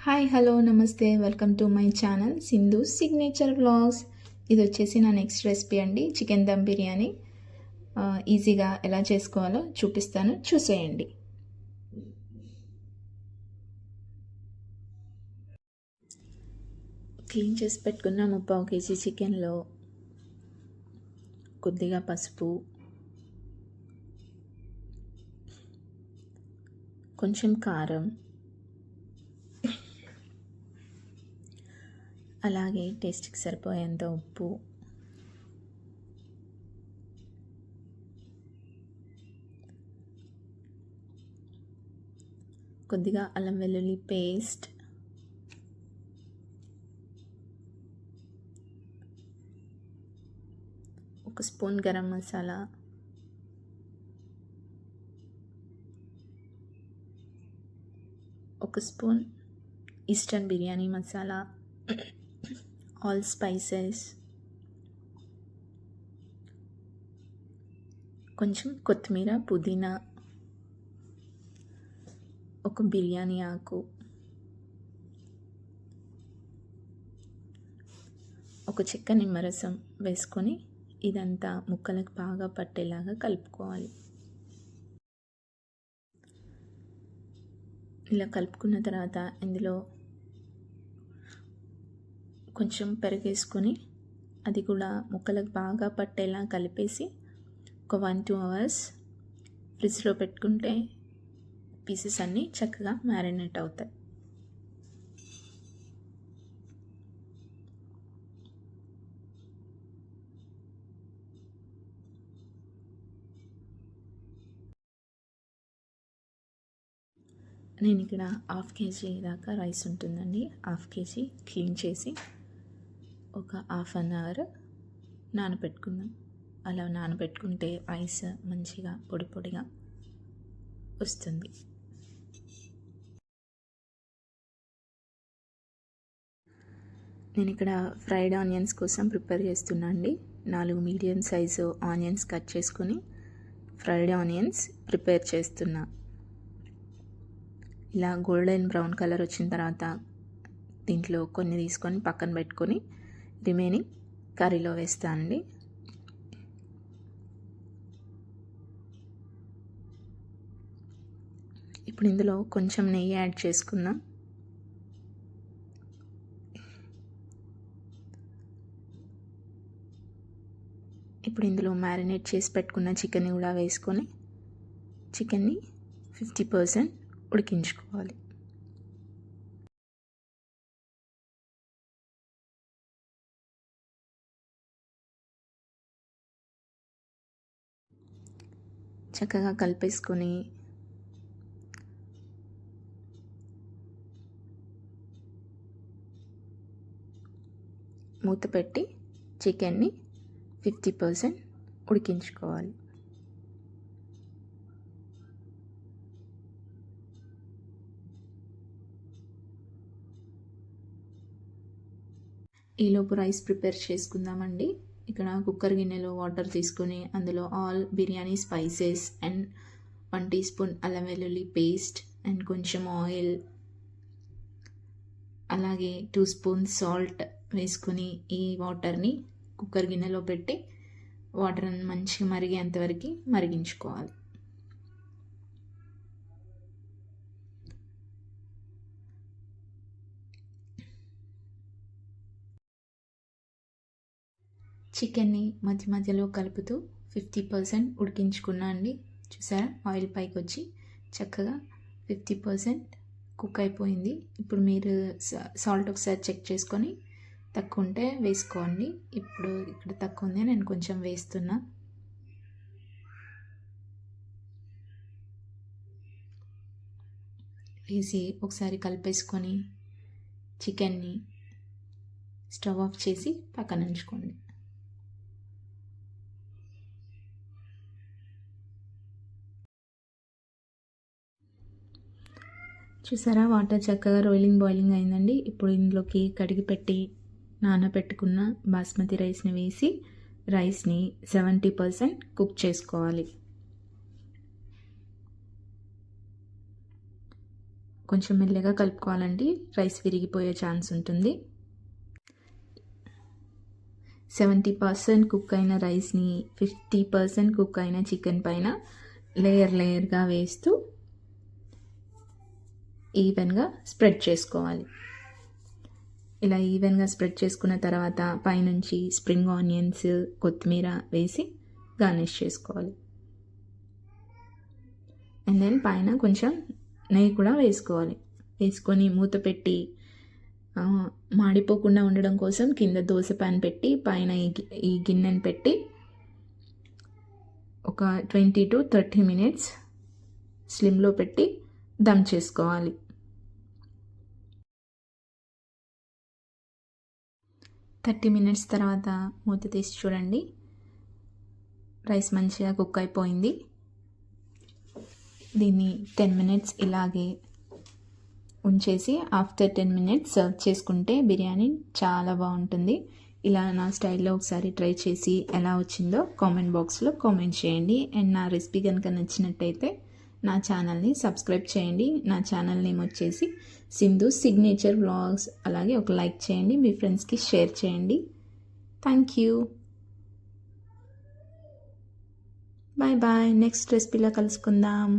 Hi hello నమస్తే welcome to my channel Sindhu signature vlogs. ఇది వచ్చేసి నా నెక్స్ట్ రెసిపీ అండి, చికెన్ దమ్ బిర్యానీ. ఈజీగా ఎలా చేసుకోవాలో చూపిస్తాను, చూసేయండి. క్లీన్ చేసి పెట్టుకున్న 3/4 kg చికెన్లో కొద్దిగా పసుపు, కొంచెం కారం, అలాగే టేస్ట్కి సరిపోయేంత ఉప్పు, కొద్దిగా అల్లం వెల్లుల్లి పేస్ట్, ఒక స్పూన్ గరం మసాలా, ఒక spoon eastern biryani masala, all spices, కొంచెం కొత్తిమీర, పుదీనా, ఒక బిర్యానీ ఆకు, ఒక చెక్క నిమ్మరసం వేసుకొని ఇదంతా ముక్కలకు బాగా పట్టేలాగా కలుపుకోవాలి. ఇలా కలుపుకున్న తర్వాత ఇందులో కొంచెం పెరుగేసుకొని అది కూడా ముక్కలకు బాగా పట్టేలా కలిపేసి ఒక 1-2 hours ఫ్రిడ్జ్లో పెట్టుకుంటే పీసెస్ అన్నీ చక్కగా మ్యారినేట్ అవుతాయి. నేను ఇక్కడ 1/2 kg దాకా రైస్ ఉంటుందండి. 1/2 kg క్లీన్ చేసి ఒక 1/2 hour నానబెట్టుకుందాం. అలా నానబెట్టుకుంటే రైస్ మంచిగా పొడి పొడిగా వస్తుంది. నేను ఇక్కడ ఫ్రైడ్ ఆనియన్స్ కోసం ప్రిపేర్ చేస్తున్నా అండి. 4 మీడియం సైజు ఆనియన్స్ కట్ చేసుకొని ఫ్రైడ్ ఆనియన్స్ ప్రిపేర్ చేస్తున్నా. ఇలా గోల్డెన్ బ్రౌన్ కలర్ వచ్చిన తర్వాత దీంట్లో కొన్ని తీసుకొని పక్కన పెట్టుకొని రిమైనింగ్ కర్రీలో వేస్తానండి. ఇప్పుడు ఇందులో కొంచెం నెయ్యి యాడ్ చేసుకుందాం. ఇప్పుడు ఇందులో మ్యారినేట్ చేసి పెట్టుకున్న చికెన్ని కూడా వేసుకొని చికెన్ని 50% ఉడికించుకోవాలి. చక్కగా కలిపేసుకొని మూత పెట్టి చికెన్ని 50% ఉడికించుకోవాలి. ఈలోపు రైస్ ప్రిపేర్ చేసుకుందామండి. ఇక్కడ కుక్కర్ గిన్నెలో వాటర్ తీసుకొని అందులో all biryani spices and 1 teaspoon అల్లం వెల్లుల్లి పేస్ట్ అండ్ కొంచెం ఆయిల్, అలాగే 2 spoons సాల్ట్ వేసుకొని ఈ వాటర్ని కుక్కర్ గిన్నెలో పెట్టి వాటర్ మంచిగా మరిగేంతవరకు మరిగించుకోవాలి. చికెన్ని మధ్య మధ్యలో కలుపుతూ 50% ఉడికించుకున్నా అండి. చూసారా, ఆయిల్ పైకి వచ్చి చక్కగా 50% కుక్ అయిపోయింది. ఇప్పుడు మీరు సాల్ట్ ఒకసారి చెక్ చేసుకొని తక్కువ ఉంటే వేసుకోండి. ఇప్పుడు ఇక్కడ తక్కువ ఉంది, నేను కొంచెం వేస్తున్నా. వేసి ఒకసారి కలిపేసుకొని చికెన్ని స్టవ్ ఆఫ్ చేసి పక్కన ఉంచుకోండి. చూసారా, వాటర్ చక్కగా బాయిలింగ్ అయిందండి. ఇప్పుడు ఇందులోకి కడిగి పెట్టి నానబెట్టుకున్న బాస్మతి రైస్ని వేసి రైస్ని 70% కుక్ చేసుకోవాలి. కొంచెం మెల్లగా కలుపుకోవాలండి, రైస్ విరిగిపోయే ఛాన్స్ ఉంటుంది. 70% కుక్ అయిన రైస్ని 50% కుక్ అయిన చికెన్ పైన లేయర్గా వేస్తూ ఈవెన్గా స్ప్రెడ్ చేసుకోవాలి. ఇలా ఈవెన్గా స్ప్రెడ్ చేసుకున్న తర్వాత పైనుంచి స్ప్రింగ్ ఆనియన్స్, కొత్తిమీర వేసి గార్నిష్ చేసుకోవాలి. అండ్ దెన్ పైన కొంచెం నెయ్యి కూడా వేసుకోవాలి. వేసుకొని మూత పెట్టి మాడిపోకుండా ఉండడం కోసం కింద దోశ ప్యాన్ పెట్టి పైన ఈ గిన్నెని పెట్టి ఒక 20 to 30 minutes స్లిమ్లో పెట్టి దమ్ చేసుకోవాలి. 30 minutes తర్వాత మూత తీసి చూడండి, రైస్ మంచిగా కుక్ అయిపోయింది. దీన్ని 10 minutes ఇలాగే ఉంచేసి ఆఫ్టర్ 10 minutes సర్వ్ చేసుకుంటే బిర్యానీ చాలా బాగుంటుంది. ఇలా నా స్టైల్లో ఒకసారి ట్రై చేసి ఎలా వచ్చిందో కామెంట్ బాక్స్లో కామెంట్ చేయండి. అండ్ నా రెసిపీ కనుక నచ్చినట్టయితే నా ఛానల్ని సబ్స్క్రైబ్ చేయండి. నా ఛానల్ నేమ్ వచ్చేసి సింధు సిగ్నేచర్ వ్లాగ్స్. అలాగే ఒక లైక్ చేయండి, మీ ఫ్రెండ్స్కి షేర్ చేయండి. Thank you. Bye bye. Next రెసిపీలో కలుసుకుందాం.